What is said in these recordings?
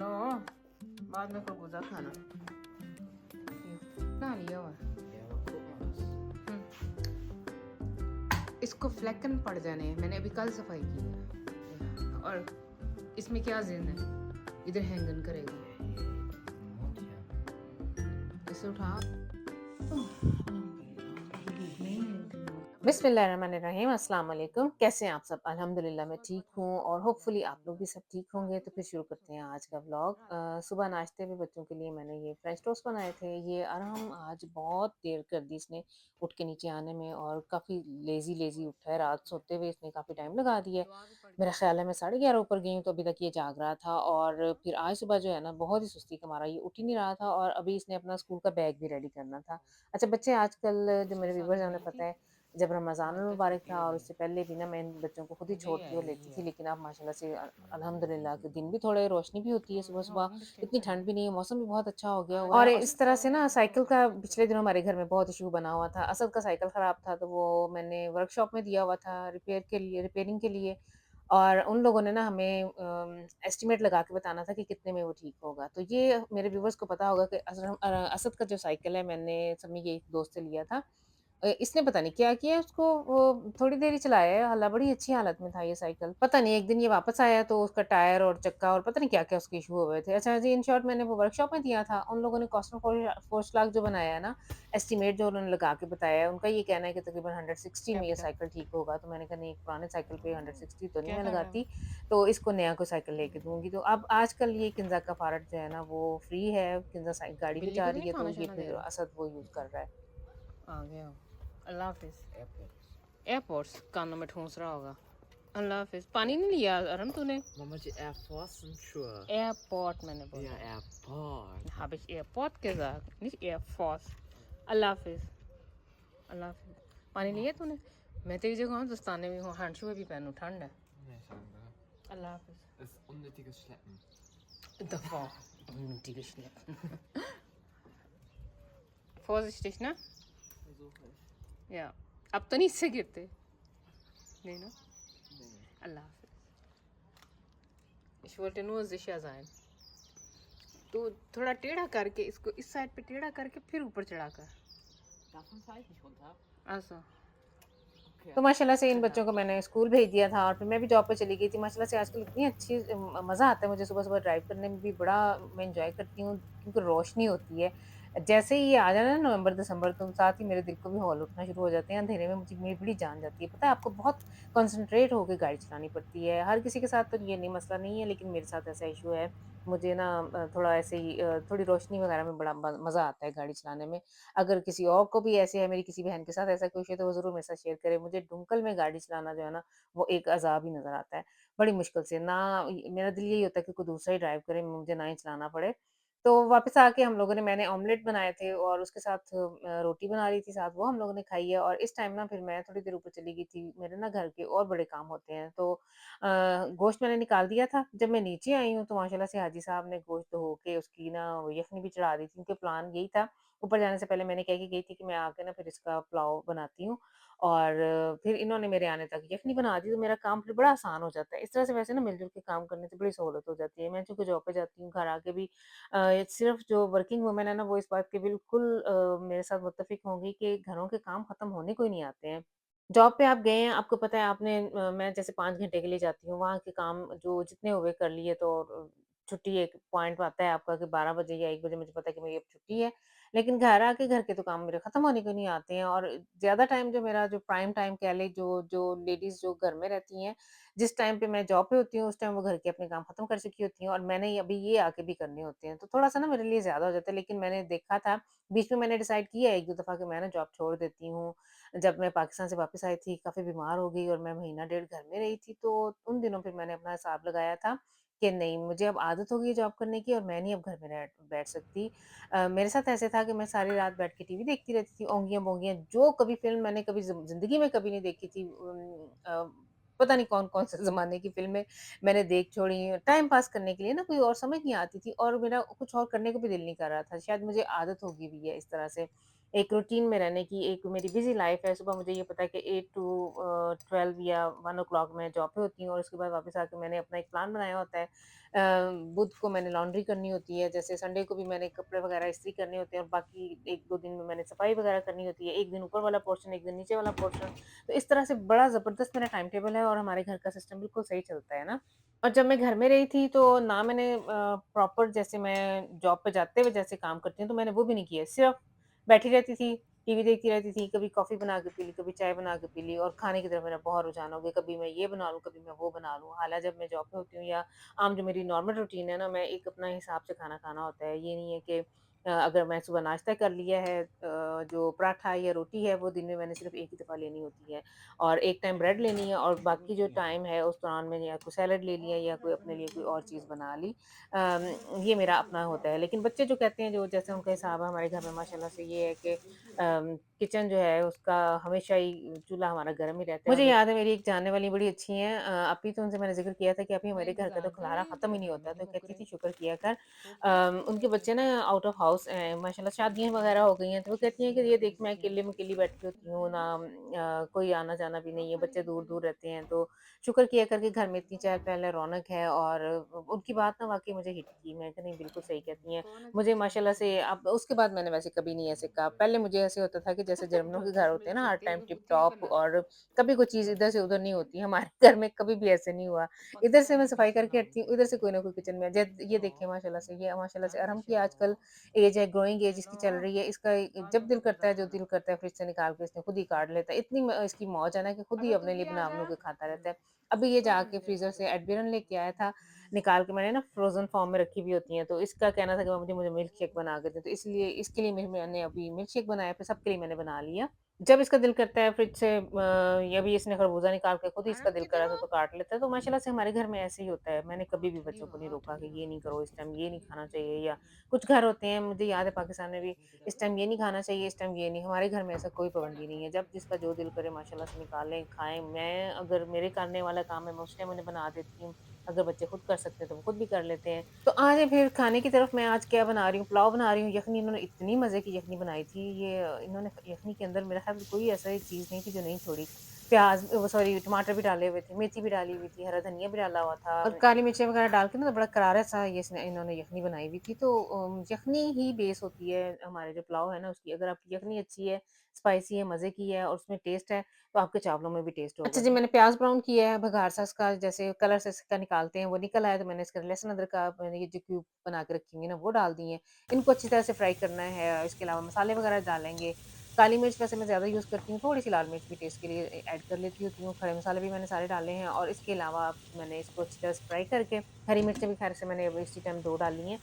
लो बाद में खरबूजा खाना ना लिया हुआ हम्म, इसको फ्लेकन पड़ जाने हैं। मैंने अभी कल सफाई की है और इसमें क्या जिन है इधर हैंगन करेगी इसे उठा बिस्मिल्लाहिर्रहमानिर्रहीम अस्सलाम वालेकुम। कैसे हैं आप सब? अल्हम्दुलिल्लाह मैं ठीक हूँ और होपफुली आप लोग भी सब ठीक होंगे। तो फिर शुरू करते हैं आज का व्लॉग। सुबह नाश्ते में बच्चों के लिए मैंने ये फ्रेंच टोस्ट बनाए थे। ये आराम आज बहुत देर कर दी इसने उठ के नीचे आने में और काफ़ी लेज़ी उठा है। रात सोते हुए इसने काफ़ी टाइम लगा दिया है। मेरा ख्याल है मैं 11:30 ऊपर गई हूँ तो अभी तक ये जाग रहा था और फिर आज सुबह जो है ना बहुत ही सुस्ती का मारा ये उठ ही नहीं रहा था और अभी इसने अपना स्कूल का बैग भी रेडी करना था। अच्छा बच्चे आजकल जो मेरे व्यूवर्स हैं उन्हें पता है जब रमज़ानुल मुबारक था और उससे पहले भी ना मैं इन बच्चों को खुद ही छोड़ के लेती थी, लेकिन अब माशाल्लाह से अल्हम्दुलिल्लाह के दिन भी थोड़े रोशनी भी होती है सुबह-सुबह, इतनी ठंड भी नहीं है, मौसम भी बहुत अच्छा हो गया हुआ है। और इस तरह से ना साइकिल का पिछले दिनों हमारे घर में बहुत इशू बना हुआ था। असद का साइकिल ख़राब था तो वो मैंने वर्कशॉप में दिया हुआ था रिपेयरिंग के लिए और उन लोगों ने ना हमें एस्टीमेट लगा के बताना था कि कितने में वो ठीक होगा। तो ये मेरे व्यूवर्स को पता होगा कि असद का जो साइकिल है मैंने समी के एक दोस्त से लिया था। इसने पता नहीं क्या किया उसको वो थोड़ी देर ही चलाया है, हालाँ बड़ी अच्छी हालत में था ये साइकिल। पता नहीं एक दिन ये वापस आया तो उसका टायर और चक्का और पता नहीं क्या-क्या उसके इश्यू हुए थे। अच्छा जी इन शॉर्ट मैंने वो वर्कशॉप में दिया था, उन लोगों ने कॉस्ट फोरश्लाग जो बनाया है ना, एस्टीमेट जो उन्होंने लगा के बताया है, उनका ये कहना है कि तकरीबन 160 क्या में ये बेटा साइकिल ठीक होगा। तो मैंने कहा नहीं पुराने साइकिल पे 160 तो नहीं क्या मैं खा रहे हो? लगाती, तो इसको नया कोई साइकिल लेके दूँगी। तो अब आजकल ये किंज़ा का फ़ारट जो है ना वो फ्री है, किंज़ा शायद गाड़ी भी बिल्ली जा को तो रही नहीं है तो खाना ये शाना दे फिर रहा? असद वो यूज़ कर रहा है। आ गया हो। अल्लाह हाफिज। एयरपोर्ट्स कानों में ठूंस रहा होगा। अल्लाह हाफिज। पानी नहीं लिया अरम तूने? Mama die Air Force und Schuhe. Airport मैंने Ja, बोला। Airport. habe ich airport gesagt, nicht air force. अल्लाह हाफिज। अल्लाह हाफिज। पानी लिया तूने? मैं तेरी जगह हूँ दस्ताने में हूँ हैंडशू भी पहनूँ ठंड है। Nee, scheinbar. अल्लाह हाफिज। Ist unnötiges Schleppen. दफा unnötige Schleppen. Vorsichtig, ne? Versuche ich. Ja. अब तो नहीं इससे गिरते नहीं ना Nee. अल्लाह हाफिज Ich wollte nur sicher sein. तो थोड़ा टेढ़ा करके इसको इस साइड पे टेढ़ा करके फिर ऊपर चढ़ा कर Davon fahre ich nicht runter. ऐसा Okay. तो माशाल्लाह से इन अल्लाह बच्चों को मैंने स्कूल भेज दिया था और फिर मैं भी जॉब पे चली गई थी। माशाल्लाह से आजकल इतनी अच्छी मज़ा आता है मुझे सुबह-सुबह ड्राइव करने में भी बड़ा मैं एन्जॉय करती हूँ क्योंकि रोशनी होती है। जैसे ही ये आ जाए ना नवंबर-दिसंबर तो साथ ही मेरे दिल को भी हौल उठना शुरू हो जाते हैं। अंधेरे में मुझे मेरी बड़ी जान जाती है। पता है आपको बहुत कंसंट्रेट होके गाड़ी चलानी पड़ती है। हर किसी के साथ तो ये नहीं मसला नहीं है लेकिन मेरे साथ ऐसा इश्यू है। मुझे ना थोड़ा ऐसे ही थोड़ी रोशनी वगैरह में बड़ा मज़ा आता है गाड़ी चलाने में। अगर किसी और को भी ऐसे है मेरी किसी बहन के साथ ऐसा कुछ है तो वो ज़रूर मेरे साथ शेयर करे। मुझे डुंकल में गाड़ी चलाना जो है ना वो एक अज़ाब ही नज़र आता है। बड़ी मुश्किल से ना मेरा दिल यही होता है कि कोई दूसरा ही ड्राइव करे मुझे ना ही चलाना पड़े। तो वापस आके हम लोगों ने मैंने ऑमलेट बनाए थे और उसके साथ रोटी बना रही थी साथ वो हम लोगों ने खाई है और इस टाइम ना फिर मैं थोड़ी देर ऊपर चली गई थी। मेरे ना घर के और बड़े काम होते हैं तो गोश्त मैंने निकाल दिया था। जब मैं नीचे आई हूँ तो माशाल्लाह से हाजी साहब ने गोश्त धो के उसकी ना यखनी भी चढ़ा दी थी। उनके प्लान यही था ऊपर जाने से पहले मैंने कह के गई थी कि मैं आके ना फिर इसका पुलाव बनाती हूँ और फिर इन्होंने मेरे आने तक यखनी बना दी तो मेरा काम फिर बड़ा आसान हो जाता है। इस तरह से वैसे ना मिल-जुल के काम करने से बड़ी सहूलत हो जाती है। मैं चूँकि जॉब पे जाती हूँ, घर आके भी सिर्फ़ जो वर्किंग वूमेन है ना वो इस बात की बिल्कुल मेरे साथ मुत्तफ़िक होंगी कि घरों के काम ख़त्म होने को ही नहीं आते हैं। जॉब पे आप गए हैं, आपको पता है मैं जैसे 5 घंटे के लिए जाती हूँ, वहाँ के काम जो जितने हुए कर लिए तो छुट्टी एक पॉइंट आता है आपका कि 12 बजे या 1 बजे मुझे पता है कि मेरी अब छुट्टी है। लेकिन घर आके घर के तो काम मेरे खत्म होने को नहीं आते हैं और ज़्यादा टाइम जो मेरा जो प्राइम टाइम कह लें जो जो लेडीज़ जो घर में रहती हैं, जिस टाइम पे मैं जॉब पे होती हूँ, उस टाइम वो घर के अपने काम खत्म कर चुकी होती हैं और मैंने अभी ये आके भी करने होते हैं। तो थोड़ा-सा ना मेरे लिए ज़्यादा हो जाता है लेकिन मैंने देखा था, बीच में मैंने डिसाइड किया है 1-2 दफ़ा कि मैं ना जॉब छोड़ देती हूँ। जब मैं पाकिस्तान से वापस आई थी, काफ़ी बीमार हो गई और मैं महीना डेढ़ घर में रही थी, तो उन दिनों फिर मैंने अपना हिसाब लगाया था कि नहीं, मुझे अब आदत हो गई है जॉब करने की और मैं नहीं अब घर में रह बैठ सकती। मेरे साथ ऐसे था कि मैं सारी रात बैठ के टीवी देखती रहती थी, ओंगियाँ-बोंगियाँ, जो कभी फ़िल्म मैंने कभी ज़िंदगी में कभी नहीं देखी थी पता नहीं कौन-कौन से ज़माने की फ़िल्में मैंने देख छोड़ी, टाइम पास करने के लिए ना कोई और समझ नहीं आती थी और मेरा कुछ और करने को भी दिल नहीं कर रहा था। शायद मुझे आदत हो गई हुई है इस तरह से। एक रूटीन में रहने की, एक मेरी बिज़ी लाइफ़ है। सुबह मुझे ये पता है कि 8 टू 12 या 1 ओ क्लॉक मैं जॉब पे होती हूँ और उसके बाद वापस आके मैंने अपना एक प्लान बनाया होता है। बुध को मैंने लॉन्ड्री करनी होती है, जैसे संडे को भी मैंने कपड़े वगैरह इस्त्री करने होते हैं और बाकी 1-2 दिन में मैंने सफाई वगैरह करनी होती है। 1 दिन ऊपर वाला पोर्शन, 1 दिन नीचे वाला पोर्शन। तो इस तरह से बड़ा ज़बरदस्त मेरा टाइम टेबल है और हमारे घर का सिस्टम बिल्कुल सही चलता है ना। और जब मैं घर में रही थी तो ना मैंने प्रॉपर जैसे मैं जॉब पे जाते हुए जैसे काम करती हूँ तो मैंने वो भी नहीं किया। सिर्फ़ बैठी रहती थी, टीवी देखती रहती थी, कभी कॉफ़ी बना के पी ली, कभी चाय बना के पी ली और खाने की तरफ मेरा बहुत रुझान हो गया। कभी मैं ये बना लूँ, कभी मैं वो बना लूँ। हालाँकि जब मैं जॉब पे होती हूँ या आम जो मेरी नॉर्मल रूटीन है ना, मैं एक अपना हिसाब से खाना खाना होता है। ये नहीं है कि अगर मैं सुबह नाश्ता कर लिया है जो पराठा या रोटी है वो दिन में मैंने सिर्फ़ एक ही दफ़ा लेनी होती है और एक टाइम ब्रेड लेनी है और बाकी जो टाइम है उस दौरान मैंने या कोई सैलेड ले लिया या कोई अपने लिए कोई और चीज़ बना ली। ये मेरा अपना होता है। लेकिन बच्चे जो कहते हैं जो जैसे उनका हिसाब है हमारे घर में माशाल्लाह से ये है कि किचन जो है उसका हमेशा ही चूल्हा हमारा गर्म ही रहता है। मुझे याद है मेरी एक जानने वाली बड़ी अच्छी हैं अपी तो उनसे मैंने ज़िक्र किया था कि अपी मैं हमारे घर का तो इंतज़ार कर खलारा रही हूँ ख़त्म ही नहीं तुम्हारा, होता। तो मुझे कहती मुकरे थी शुक्र किया कर तो फिर मैं उनके बच्चे कैसे ना आउट ऑफ हाउस हैं माशाल्लाह शादियाँ वग़ैरह हो गई हैं। तो वो कहती हैं कि ये देख मैं अकेले में अकेली बैठी होती हूँ ना कोई आना-जाना भी नहीं है, बच्चे दूर-दूर रहते हैं। तो शुक्र किया कर के घर में इतनी चहल-पहल रौनक है और उनकी बात ना वाक़ई मुझे हिट की। मैं कहा नहीं बिल्कुल सही कहती हैं। कौन है मुझे तुम्हारे माशाल्लाह पीछे? से अब उसके बाद मैंने वैसे कभी नहीं ऐसे कहा। पहले मुझे ऐसे होता था कि जैसे जर्मनों के घर होते हैं ना हर टाइम टिप-टॉप और कभी कोई चीज़ इधर से उधर नहीं होती। हमारे घर में कभी भी ऐसे नहीं हुआ। इधर से मैं सफाई करके हटती हूँ, इधर से कोई ना कोई किचन में ये देखिए माशाल्लाह से ये माशाल्लाह से अरहम की आजकल एज है, ग्रोइंग एज इसकी चल रही है। इसका जब दिल करता है, जो दिल करता है फ्रिज से निकाल के इसने खुद ही काट लेता है। इतनी इसकी मौज है ना कि खुद ही अगर तू अपने लिए भी आ जा। बना-बनू के खाता रहता है। अभी ये जाके फ्रीज़र से एडमिरल लेके आया था, निकाल के मैंने ना फ्रोज़न फॉर्म में रखी हुई होती हैं, तो इसका कहना था कि मुझे मुझे मिल्क शेक बना के दें, तो इसलिए इसके लिए मैंने अभी मिल्क शेक बनाया, फिर सबके लिए मैंने बना लिया। जब इसका दिल करता है फ्रिज से या अभी इसने खरबूज़ा निकाल के खुद ही इसका मैडम दिल किधर करा था हो? तो काट लेता है, तो माशाल्लाह से हमारे घर में ऐसे ही होता है। मैंने कभी भी ठंडी बच्चों को नहीं हवा, रोका ठंडी कि ये हवा। नहीं करो, इस टाइम ये नहीं खाना चाहिए या कुछ घर होते हैं, मुझे याद है पाकिस्तान में भी इस टाइम ये नहीं खाना चाहिए, इस टाइम ये नहीं। हमारे घर में ऐसा कोई पाबंदी नहीं है, जब जिसका जो दिल करे माशाल्लाह से निकालें, खाएँ। मैं अगर मेरे करने वाला काम है, मैं उस टाइम उन्हें बना देती हूँ। अगर बच्चे खुद कर सकते हैं, तो वो खुद भी कर लेते हैं। तो आ जाएँ फिर खाने की तरफ मैं आज क्या बना रही हूँ, पुलाव बना रही हूँ, यखनी इन्होंने इतनी मज़े की यखनी बनाई थी, ये इन्होंने यखनी के अंदर मेरा ख़्याल कोई ऐसा चीज़ नहीं थी जो नहीं छोड़ी। प्याज़ वो सॉरी टमाटर भी डाले हुए थे, मेथी भी डाली हुई थी, हरा धनिया भी डाला हुआ था और काली मिर्चें वग़ैरह डाल के ना बड़ा करारा-सा ये इसने इन्होंने यखनी बनाई हुई थी। तो यखनी ही बेस होती है हमारे जो पुलाव है ना उसकी। अगर आपकी यखनी अच्छी है, स्पाइसी है, मज़े की है और उसमें टेस्ट है, तो आपके चावलों में भी टेस्ट होगा। अच्छा जी, मैंने प्याज़ ब्राउन किया है, भगार-सा इसका जैसे कलर से इसका निकालते हैं, वो निकल आया तो मैंने इसका लहसुन अदरक का मैंने ये जो क्यूब बना के रखी हुई है ना, वो डाल दिए हैं। इनको अच्छी तरह से फ्राई करना है, इसके अलावा मसाले वग़ैरह डालेंगे। काली मिर्च वैसे मैं ज़्यादा यूज़ करती हूँ, थोड़ी-सी लाल मिर्च भी टेस्ट के लिए ऐड कर लेती होती हूँ। खड़े मसाले भी मैंने सारे डाले हैं और इसके अलावा मैंने इसको अच्छी तरह से फ्राई करके हरी मिर्चें भी ख़ैर से मैंने अब इसी टाइम 2 डाली हैं।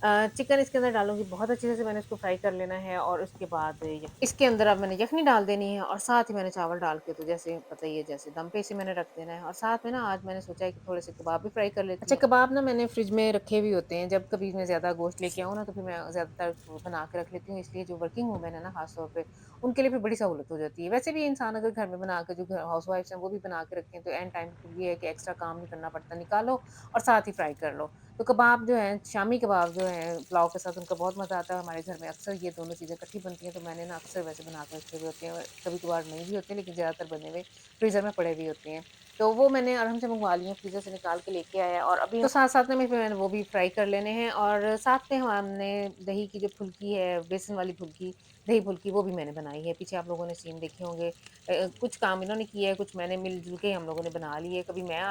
चिकन इसके अंदर डालूँगी, बहुत अच्छे से मैंने इसको फ्राई कर लेना है और उसके बाद इसके अंदर अब मैंने यखनी डाल देनी है और साथ ही मैंने चावल डाल के तो जैसे पता ही है जैसे दम पे इसे मैंने रख देना है और साथ में ना आज मैंने सोचा है कि थोड़े से कबाब भी फ्राई कर लेती हूँ। अच्छा कबाब ना मैंने फ्रिज में रखे हुए होते हैं, जब कभी मैं ज़्यादा गोश्त लेके आऊँ ना तो फिर मैं ज़्यादातर बना के रख लेती हूँ, इसलिए जो वर्किंग वूमेन है ना ख़ास तौर पे, उनके लिए फिर बड़ी सहूलत हो जाती है। वैसे भी इंसान अगर घर में बना के जो घर हाउसवाइफ्स हैं वो भी बना के रखें तो एंड टाइम पे फिर ये है कि एक्स्ट्रा काम नहीं करना पड़ता, निकालो और साथ ही फ्राई कर लो। तो कबाब जो हैं, शामी कबाब जो हैं, पुलाव के साथ उनका बहुत मज़ा आता है। हमारे घर में अक्सर ये दोनों चीज़ें इकट्ठी बनती हैं, तो मैंने ना अक्सर वैसे बना के रखे हुए होते हैं। कभी-कभार नहीं भी होते, लेकिन ज़्यादातर बने हुए फ्रीज़र में पड़े हुए होते हैं। तो वो मैंने आराम से मँगवा लिए हैं, फ्रीज़र से निकाल के लेके आया है और अभी तो साथ-साथ में फिर मैंने वो भी फ्राई कर लेने हैं और साथ में हमने दही की जो फुल्की है, बेसन वाली फुल्की, दही फुल्की, वो भी मैंने बनाई है। पीछे आप लोगों ने सीन देखे होंगे। कुछ काम इन्होंने किया है, कुछ मैंने मिल-जुल के हम लोगों ने बना लिए है। कभी मैं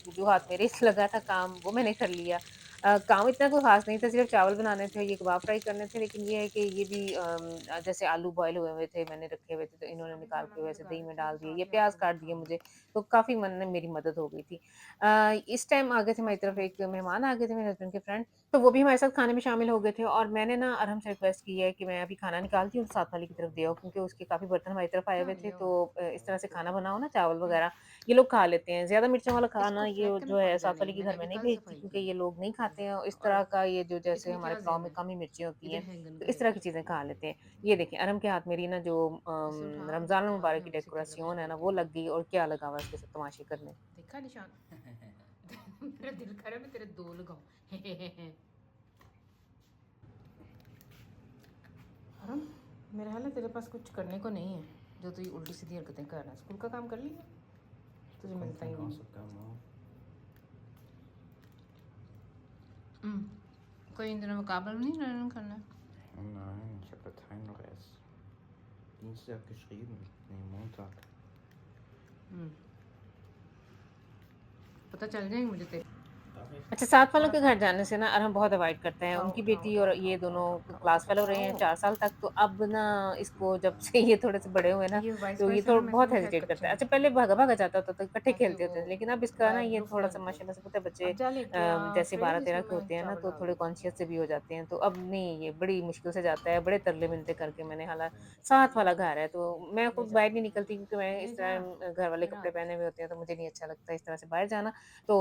जो हाथ मेरे से लगा था काम, वो मैंने कर लिया। काम इतना कोई ख़ास नहीं था, सिर्फ़ चावल बनाने थे, ये कबाब फ्राई करने थे, लेकिन ये है कि ये भी जैसे आलू बॉयल हुए हुए थे, मैंने रखे हुए थे, तो इन्होंने अभी निकाल खाना के मैं वैसे लगा दही में देती हूँ, डाल कुछ दिए, आ ये गया प्याज़ होगा काट मेरे दिए सामने। मुझे, तो काफ़ी मन ने मेरी मदद हो गई थी। इस टाइम आ गए थे हमारी तरफ एक मेहमान आ गए थे मेरे हस्बैंड के फ्रेंड, तो वो भी हमारे साथ खाने में शामिल हो गए थे और मैंने ना अरहम से रिक्वेस्ट की है कि मैं अभी खाना निकालती हूँ, तो साथ वाली की तरफ दे आओ क्योंकि उसके काफ़ी बर्तन हमारी तरफ आए क्या हुए थे, लिया तो होगा? इस तरह से खाना बनाओ ना चावल हुँ, वग़ैरह, ये लोग खा लेते हैं। ज़्यादा मिर्चों वाला खाना इसको ये फेंक के ना जो है पक साथ जाने, वाली के मैंने घर में अभी नहीं कल भेजती सफाई क्योंकि की ये लोग नहीं खाते हैं और इस तरह और का ये जो जैसे इसमें हमारे क्या पुलाव ज़ेन में है? कम ही मिर्चें होती इधर हैं, हैंगन तो इस तरह करेगा। की चीज़ें खा लेते हैं। ये देखिए अरहम के हाथ मेरी ना जो इसे उठा रमज़ान तो आगे मुबारक की हम इसे कैमरे में डेकोरेशन है शो ना, वो लग करेंगे। गई और क्या लगा हुआ है इसके साथ तमाशे करने। देखा निशान? मेरा दिल कर रहा है मैं तेरे 2 लगाऊँ। अरहम मेरा हाल है तेरे पास कुछ करने को नहीं है जो तू ये उल्टी सीधी हरकतें कर रहा है। स्कूल का काम कर लिया, तुझे मिलता ही नहीं। कोई इन दिनों मुकाबला नहीं लर्न करना है? Nein, ich habe Latein noch erst Dienstag geschrieben. Nee, Montag. पता चल जाएंगे मुझे तेरे। अच्छा, साथ वालों के घर जाने से ना अरहम बहुत अवॉइड करते हैं। उनकी बेटी और ये दोनों क्लास फेलो रहे हैं 4 साल तक, तो अब ना इसको जब से ये थोड़े से बड़े हुए ना, ये वाइस तो ये वर्सा थोड़ा ना मेरे से बहुत भी शायद हेजिटेट कच्चे करता है। हैं अच्छा, पहले भागा-भागा जाता था तो इकट्ठे ताकि खेलते होते वो थे, लेकिन अब इसका ना ये प्रूफ कर थोड़ा-सा दे। माशाल्लाह से पता है बच्चे अब जा लेके आ जैसे ट्रे 12-13 जिसमें के मैं होते हैं ना, चावल तो डाल थोड़े दूँ। कॉन्शियस से भी हो जाते हैं। तो अब नहीं, ये बड़ी मुश्किल से जाता है, बड़े तरले-मिन्नतें करके मैंने साथ वाला घर है, तो मैं खुद बाहर नहीं निकलती क्योंकि मैं ले इस जा तरह घर वाले मेरा कपड़े पहने हुए होते हैं, तो मुझे नहीं अच्छा लगता इस तरह से बाहर जाना। तो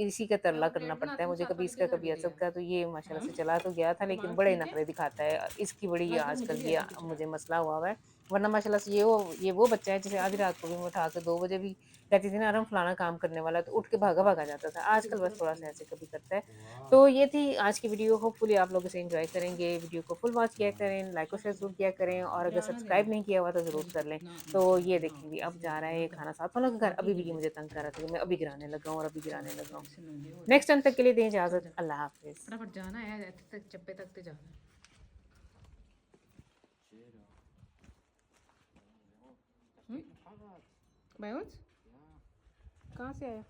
इसी का मैं तरला वो करना प्लेट पड़ता बनाती है हूँ मुझे, साथ कभी वाले के इसका घर कभी भी ले असद आ। का। तो ये माशाल्लाह से चला तो गया था, लेकिन दिमाग बड़े ठीक है। नखरे दिखाता है। इसकी बड़ी आजकल मुझे आजकल भी ये ऐसे कुछ रहा मुझे है। मसला हुआ हुआ है। वरना माशाल्लाह से ये वो बच्चा है जिसे आधी रात को भी मैं उठा के 2 बजे भी कहती थी ना अरहम फलाना काम करने वाला है, तो उठ के भागा-भागा जाता था। आजकल बस थोड़ा-सा ऐसे कभी करता है। तो ये थी आज की वीडियो, होपफुली आप लोग इसे एंजॉय करेंगे। वीडियो को फुल वॉच किया करें, लाइक और शेयर ज़रूर किया करें, और अगर जाना देना सब्सक्राइब नहीं किया हुआ तो ज़रूर कर लें। तो ये देखें जी, अब जा रहा है ये खाना साथ वालों के घर। अभी भी ये मुझे तंग कर रहा था कि मैं अभी गिराने लगा हूँ और अभी गिराने लगा हूँ। नेक्स्ट टाइम तक के लिए दें इजाज़त। अल्लाह हाफ़िज़। फटाफट जाना है, ऐसे तक चप्पे तक ते जाना है। Da steht ein Fahrrad. बाय कहाँ से आया?